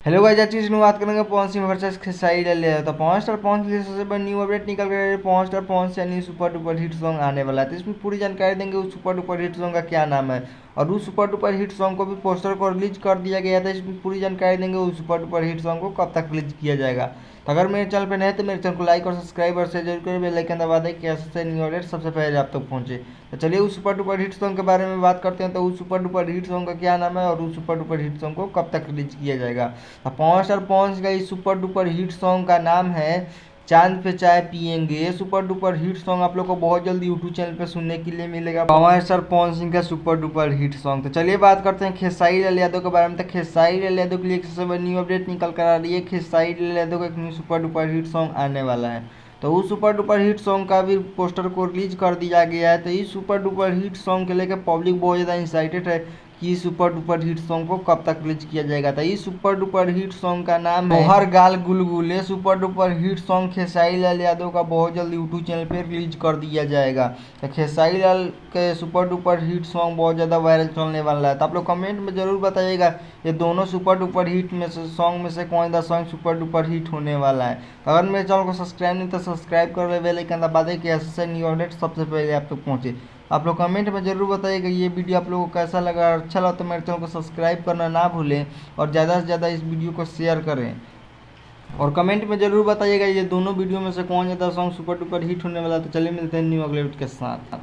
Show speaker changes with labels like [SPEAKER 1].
[SPEAKER 1] Hello guys, आज चीज़ में बात करेंगे पवन सिंह वर्सेस खेसारी लाल यादव। तो पवन स्टार पवन के लिए सबसे बड़ा न्यू अपडेट निकल कर पवन स्टार पवन से new super duper hit song आने वाला है। तो इसमें पूरी जानकारी देंगे उस सुपर डुपर हिट सॉन्ग का क्या नाम है और उस सुपर डुपर हिट सॉन्ग को भी पोस्टर को रिलीज कर दिया गया था। इसमें पूरी जानकारी देंगे उस सुपर डुपर हिट सॉन्ग को कब तक रिलीज किया जाएगा। तो अगर मेरे चैनल पर नए तो मेरे चैनल को लाइक और सब्सक्राइब और शेयर जरूर करें, बेल आइकन दबा दें कि ऐसे न्यू अपडेट सबसे पहले आप तक पहुंचे। तो चलिए उस सुपर डुपर हिट सॉन्ग के बारे में बात करते हैं। तो उस सुपर डुपर हिट सॉन्ग का क्या नाम है और उस सुपर डुपर हिट सॉन्ग को कब तक रिलीज किया जाएगा। तो पवन स्टार पवन का इस सुपर डुपर हिट सॉन्ग का नाम है चांद पे चाय पियेंगे। ये सुपर डुपर हिट सॉन्ग आप लोग को बहुत जल्दी यूट्यूब चैनल पे सुनने के लिए मिलेगा, पवन स्टार पवन सिंह का सुपर डुपर हिट सॉन्ग। तो चलिए बात करते हैं खेसारी लाल यादव के बारे में। तो खेसारी लाल यादव के लिए सबसे बड़ी न्यू अपडेट निकल कर आ रही है। खेसारी लाल यादव का एक new super duper hit song आने वाला है। तो उस सुपर डुपर हिट सॉन्ग का भी पोस्टर को रिलीज कर दिया गया है। तो इस सुपर डुपर हिट सॉन्ग के लेकर पब्लिक बहुत ज़्यादा एक्साइटेड है कि इस सुपर डुपर हिट सॉन्ग को कब तक रिलीज किया जाएगा। तो इस सुपर डुपर हिट सॉन्ग का नाम है हर गाल गुलगुले। Super duper hit song Khesari Lal Yadav का बहुत जल्दी यूट्यूब चैनल पर रिलीज कर दिया जाएगा। तो खेसारी लाल के सुपर डुपर हिट सॉन्ग बहुत ज़्यादा वायरल चलने वाला है। तो आप लोग कमेंट में जरूर बताइएगा ये दोनों सुपर डुपर हिट में से सॉन्ग में से कौन सा सॉन्ग सुपर डुपर हिट होने वाला है। तो अगर मेरे चैनल को सब्सक्राइब नहीं तो सब्सक्राइब कर ले, बेल आइकन दबा दें कि ऐसे न्यू अपडेट सबसे पहले आप तक पहुंचे। आप लोग कमेंट में ज़रूर बताइएगा ये वीडियो आप लोगों को कैसा लगा। अच्छा लगा तो मेरे चैनल को सब्सक्राइब करना ना भूलें और ज़्यादा से ज़्यादा इस वीडियो को शेयर करें। और कमेंट में ज़रूर बताइएगा ये दोनों वीडियो में से कौन ज़्यादा सॉन्ग सुपर डुपर हिट होने वाला है। तो चलिए मिलते हैं न्यू अगले वीडियो के साथ।